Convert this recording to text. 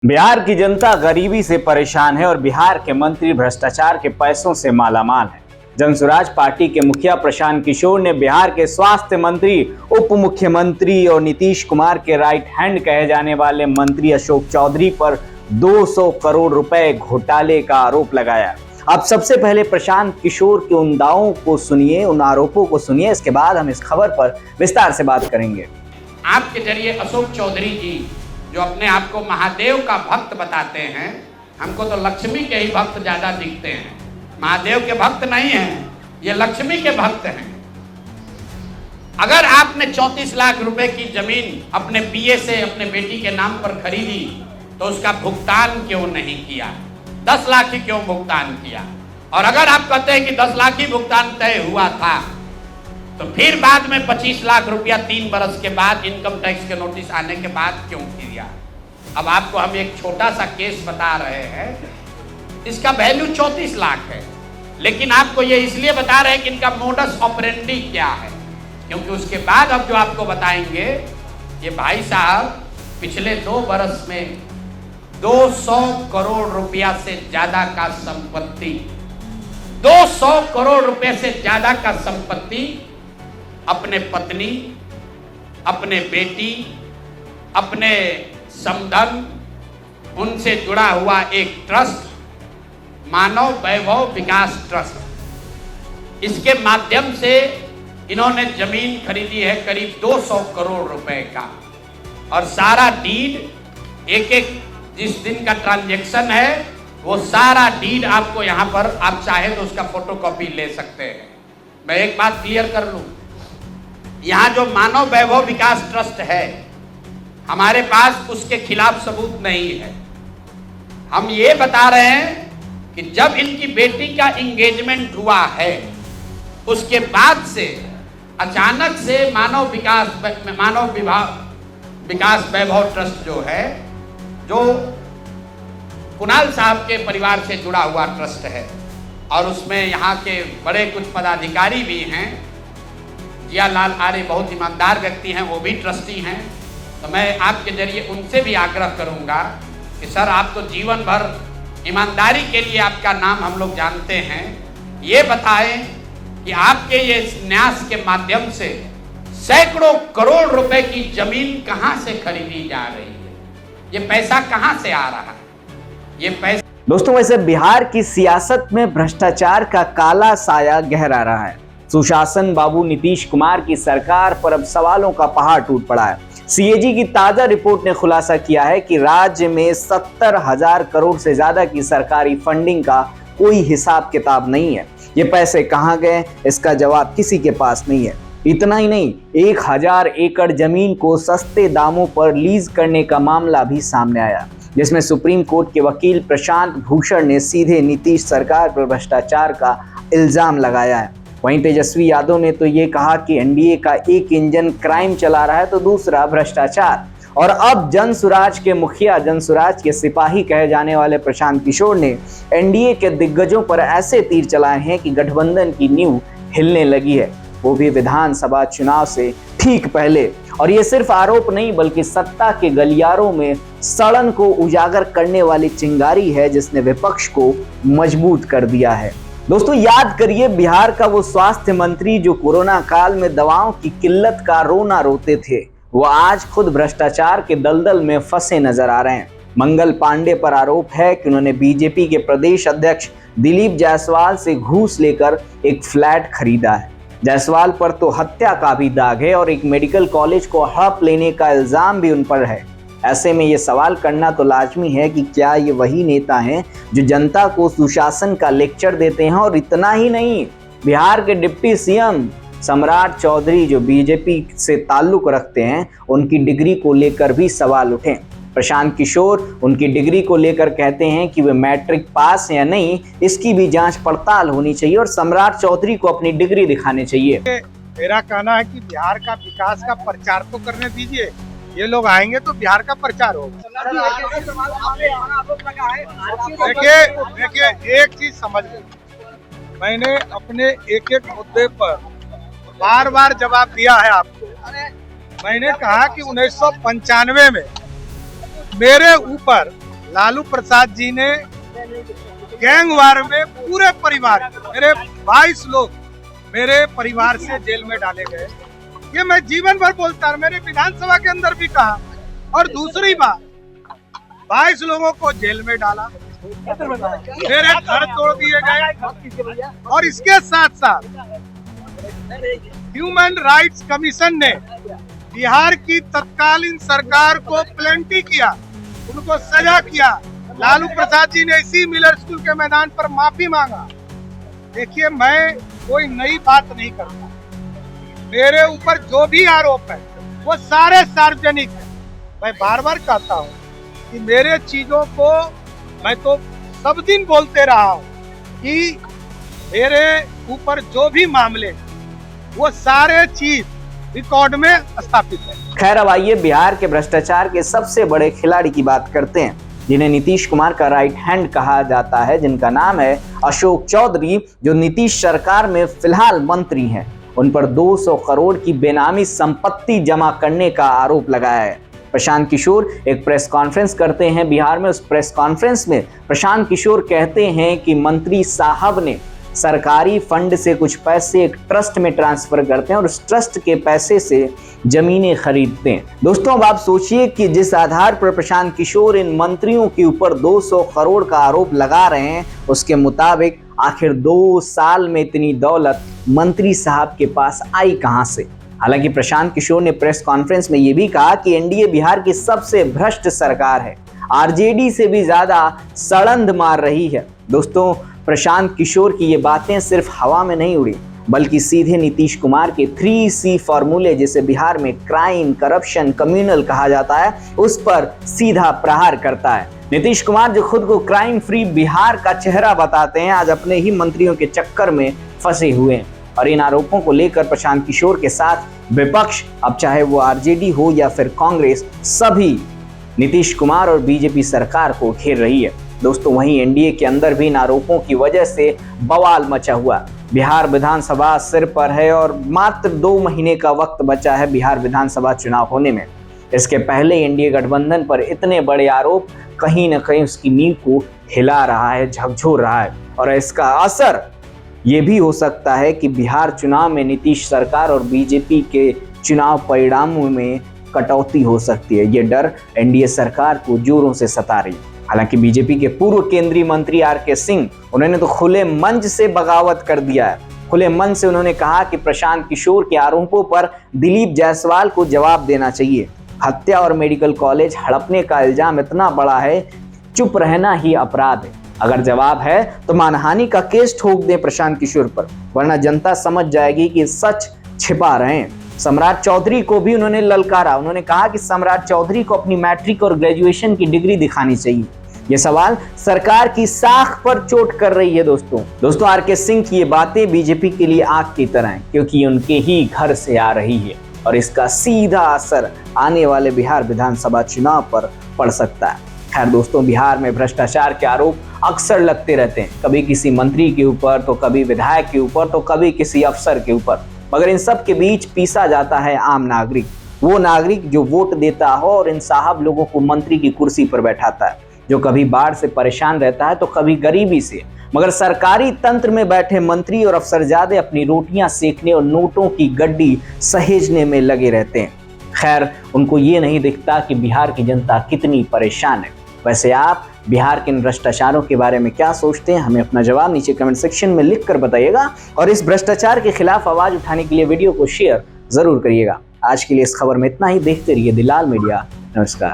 बिहार की जनता गरीबी से परेशान है और बिहार के मंत्री भ्रष्टाचार के पैसों से मालामाल है। जनसुराज पार्टी के मुखिया प्रशांत किशोर ने बिहार के स्वास्थ्य मंत्री, उप मुख्यमंत्री और नीतीश कुमार के राइट हैंड कहे जाने वाले मंत्री अशोक चौधरी पर 200 करोड़ रुपए घोटाले का आरोप लगाया। अब सबसे पहले प्रशांत किशोर के उन दावों को सुनिए, उन आरोपों को सुनिए, इसके बाद हम इस खबर पर विस्तार से बात करेंगे। आपके जरिए अशोक चौधरी जी जो अपने आप को महादेव का भक्त बताते हैं, हमको तो लक्ष्मी के ही भक्त ज्यादा दिखते हैं, महादेव के भक्त नहीं हैं, ये लक्ष्मी के भक्त हैं। अगर आपने 34 लाख रुपए की जमीन अपने पीए से अपने बेटी के नाम पर खरीदी तो उसका भुगतान क्यों नहीं किया? 10 लाख ही क्यों भुगतान किया? और अगर आप कहते हैं कि 10 लाख ही भुगतान तय हुआ था तो फिर बाद में 25 लाख रुपया 3 बरस के बाद इनकम टैक्स के नोटिस आने के बाद क्यों किया? अब आपको हम एक छोटा सा केस बता रहे हैं, इसका वैल्यू 34 लाख है, लेकिन आपको ये इसलिए बता रहे हैं कि इनका मोडस ऑपरेंडी क्या है, क्योंकि उसके बाद अब जो आपको बताएंगे, ये भाई साहब पिछले 2 बरस में 200 करोड़ रुपया से ज्यादा का संपत्ति, 200 करोड़ रुपए से ज्यादा का संपत्ति अपने पत्नी, अपने बेटी, अपने समधन, उनसे जुड़ा हुआ एक ट्रस्ट, मानव वैभव विकास ट्रस्ट, इसके माध्यम से इन्होंने जमीन खरीदी है करीब 200 करोड़ रुपए का। और सारा डीड, एक एक जिस दिन का ट्रांजैक्शन है वो सारा डीड आपको यहां पर, आप चाहे तो उसका फोटोकॉपी ले सकते हैं। मैं एक बात क्लियर कर लूं, यहां जो मानव वैभव विकास ट्रस्ट है, हमारे पास उसके खिलाफ सबूत नहीं है। हम ये बता रहे हैं कि जब इनकी बेटी का एंगेजमेंट हुआ है उसके बाद से अचानक से मानव विकास वैभव ट्रस्ट जो है, जो कुणाल साहब के परिवार से जुड़ा हुआ ट्रस्ट है और उसमें यहाँ के बड़े कुछ पदाधिकारी भी हैं, जियालाल आर्य बहुत ईमानदार व्यक्ति हैं, वो भी ट्रस्टी हैं। तो मैं आपके जरिए उनसे भी आग्रह करूंगा कि सर, आप तो जीवन भर ईमानदारी के लिए आपका नाम हम लोग जानते हैं, ये बताएं कि आपके ये न्यास के माध्यम से सैकड़ों करोड़ रुपए की जमीन कहां से खरीदी जा रही है, ये पैसा कहां से आ रहा है, ये पैसा। दोस्तों, वैसे बिहार की सियासत में भ्रष्टाचार का काला साया गहरा रहा है। सुशासन बाबू नीतीश कुमार की सरकार पर अब सवालों का पहाड़ टूट पड़ा है। सीएजी की ताजा रिपोर्ट ने खुलासा किया है कि राज्य में 70,000 करोड़ से ज्यादा की सरकारी फंडिंग का कोई हिसाब किताब नहीं है। ये पैसे कहां गए, इसका जवाब किसी के पास नहीं है। इतना ही नहीं, 1000 एकड़ जमीन को सस्ते दामों पर लीज करने का मामला भी सामने आया, जिसमें सुप्रीम कोर्ट के वकील प्रशांत भूषण ने सीधे नीतीश सरकार पर भ्रष्टाचार का इल्जाम लगाया है। वहीं तेजस्वी यादव ने तो ये कहा कि एनडीए का एक इंजन क्राइम चला रहा है तो दूसरा भ्रष्टाचार। और अब जनसुराज के मुखिया, जनसुराज के सिपाही कहे जाने वाले प्रशांत किशोर ने एनडीए के दिग्गजों पर ऐसे तीर चलाए हैं कि गठबंधन की नींव हिलने लगी है, वो भी विधानसभा चुनाव से ठीक पहले। और ये सिर्फ आरोप नहीं बल्कि सत्ता के गलियारों में सड़न को उजागर करने वाली चिंगारी है, जिसने विपक्ष को मजबूत कर दिया है। दोस्तों, याद करिए बिहार का वो स्वास्थ्य मंत्री जो कोरोना काल में दवाओं की किल्लत का रोना रोते थे, वो आज खुद भ्रष्टाचार के दलदल में फंसे नजर आ रहे हैं। मंगल पांडे पर आरोप है कि उन्होंने बीजेपी के प्रदेश अध्यक्ष दिलीप जायसवाल से घूस लेकर एक फ्लैट खरीदा है। जायसवाल पर तो हत्या का भी दाग है और एक मेडिकल कॉलेज को हड़प लेने का इल्जाम भी उन पर है। ऐसे में ये सवाल करना तो लाजमी है कि क्या ये वही नेता हैं जो जनता को सुशासन का लेक्चर देते हैं? और इतना ही नहीं, बिहार के डिप्टी सीएम सम्राट चौधरी जो बीजेपी से ताल्लुक रखते हैं, उनकी डिग्री को लेकर भी सवाल उठे। प्रशांत किशोर उनकी डिग्री को लेकर कहते हैं कि वे मैट्रिक पास या नहीं, इसकी भी जांच पड़ताल होनी चाहिए और सम्राट चौधरी को अपनी डिग्री दिखानी चाहिए। मेरा कहना है कि बिहार का विकास का प्रचार तो करने दीजिए, ये लोग आएंगे तो बिहार का प्रचार होगा। देखिए एक चीज समझ लो, मैंने अपने एक एक मुद्दे पर बार बार जवाब दिया है आपको। मैंने कहा कि 1995 में मेरे ऊपर लालू प्रसाद जी ने गैंगवार में पूरे परिवार, मेरे 22 लोग मेरे परिवार से जेल में डाले गए। ये मैं जीवन भर बोलता, मैंने विधानसभा के अंदर भी कहा। और दूसरी बात, 22 लोगों को जेल में डाला, मेरे घर तोड़ दिए गए। और इसके साथ साथ ह्यूमन राइट्स कमीशन ने बिहार की तत्कालीन सरकार को प्लेंटी किया, उनको सजा किया। लालू प्रसाद जी ने इसी मिलर स्कूल के मैदान पर माफी मांगा। देखिए, मैं कोई नई बात नहीं करता, मेरे ऊपर जो भी आरोप है वो सारे सार्वजनिक है। मैं बार बार कहता हूँ कि मेरे चीजों को मैं तो सब दिन बोलते रहा हूँ कि मेरे ऊपर जो भी मामले वो सारे चीज रिकॉर्ड में स्थापित है। खैर, अब आइए बिहार के भ्रष्टाचार के सबसे बड़े खिलाड़ी की बात करते हैं, जिन्हें नीतीश कुमार का राइट हैंड कहा जाता है, जिनका नाम है अशोक चौधरी, जो नीतीश सरकार में फिलहाल मंत्री हैं। उन पर 200 करोड़ की बेनामी संपत्ति जमा करने का आरोप लगाया है। प्रशांत किशोर एक प्रेस कॉन्फ्रेंस करते हैं बिहार में। उस प्रेस कॉन्फ्रेंस में प्रशांत किशोर कहते हैं कि मंत्री साहब ने सरकारी फंड से कुछ पैसे एक ट्रस्ट में ट्रांसफर करते हैं और उस ट्रस्ट के पैसे से जमीनें खरीदते हैं। दोस्तों, अब आप सोचिए कि जिस आधार पर प्रशांत किशोर इन मंत्रियों के ऊपर 200 करोड़ का आरोप लगा रहे हैं, उसके मुताबिक आखिर 2 साल में इतनी दौलत मंत्री साहब के पास आई कहां से। हालांकि प्रशांत किशोर ने प्रेस कॉन्फ्रेंस में यह भी कहा कि एनडीए बिहार की सबसे भ्रष्ट सरकार है, आरजेडी से भी ज्यादा सड़ंध मार रही है। दोस्तों, प्रशांत किशोर की ये बातें सिर्फ हवा में नहीं उड़ी, बल्कि सीधे नीतीश कुमार के 3C फॉर्मूले, जिसे बिहार में क्राइम, करप्शन, कम्युनल कहा जाता है, उस पर सीधा प्रहार करता है। नीतीश कुमार, जो खुद को क्राइम फ्री बिहार का चेहरा बताते हैं, आज अपने ही मंत्रियों के चक्कर में फंसे हुए हैं। और इन आरोपों को लेकर प्रशांत किशोर के साथ विपक्ष, अब चाहे वो आरजेडी हो या फिर कांग्रेस, सभी नीतीश कुमार और बीजेपी सरकार को घेर रही है। दोस्तों, वहीं एनडीए के अंदर भी इन आरोपों की वजह से बवाल मचा हुआ। बिहार विधानसभा सिर पर है और मात्र 2 महीने का वक्त बचा है बिहार विधानसभा चुनाव होने में। इसके पहले एनडीए गठबंधन पर इतने बड़े आरोप कहीं न कहीं उसकी नींव को हिला रहा है, झकझोर रहा है। और इसका असर ये भी हो सकता है कि बिहार चुनाव में नीतीश सरकार और बीजेपी के चुनाव परिणामों में कटौती हो सकती है। ये डर एनडीए सरकार को जोरों से सता रही है। हालांकि बीजेपी के पूर्व केंद्रीय मंत्री आर.के. सिंह, उन्होंने तो खुले मंच से बगावत कर दिया है। खुले मन से उन्होंने कहा कि प्रशांत किशोर के आरोपों पर दिलीप जायसवाल को जवाब देना चाहिए। हत्या और मेडिकल कॉलेज हड़पने का इल्जाम इतना बड़ा है, चुप रहना ही अपराध है। अगर जवाब है तो मानहानि का केस ठोक दें प्रशांत किशोर पर, वरना जनता समझ जाएगी कि सच छिपा रहे हैं। सम्राट चौधरी को भी उन्होंने ललकारा। उन्होंने कहा कि सम्राट चौधरी को अपनी मैट्रिक और ग्रेजुएशन की डिग्री दिखानी चाहिए। ये सवाल सरकार की साख पर चोट कर रही है। दोस्तों, आर.के. सिंह की ये बातें बीजेपी के लिए आग की तरह हैं, क्योंकि उनके ही घर से आ रही है और इसका सीधा असर आने वाले बिहार विधानसभा चुनाव पर पड़ सकता है। खैर दोस्तों, बिहार में भ्रष्टाचार के आरोप अक्सर लगते रहते हैं, कभी किसी मंत्री के ऊपर, तो कभी विधायक के ऊपर, तो कभी किसी अफसर के ऊपर। मगर इन सब के बीच पीसा जाता है आम नागरिक, वो नागरिक जो वोट देता हो और इन साहब लोगों को मंत्री की कुर्सी पर बैठाता है, जो कभी बाढ़ से परेशान रहता है तो कभी गरीबी से। मगर सरकारी तंत्र में बैठे मंत्री और अफसरजादे अपनी रोटियां सेकने और नोटों की गड्डी सहेजने में लगे रहते हैं। खैर, उनको ये नहीं दिखता कि बिहार की जनता कितनी परेशान है। वैसे आप बिहार के इन भ्रष्टाचारों के बारे में क्या सोचते हैं? हमें अपना जवाब नीचे कमेंट सेक्शन में लिख कर बताइएगा और इस भ्रष्टाचार के खिलाफ आवाज उठाने के लिए वीडियो को शेयर जरूर करिएगा। आज के लिए इस खबर में इतना ही। देखते रहिए द लाल मीडिया। नमस्कार।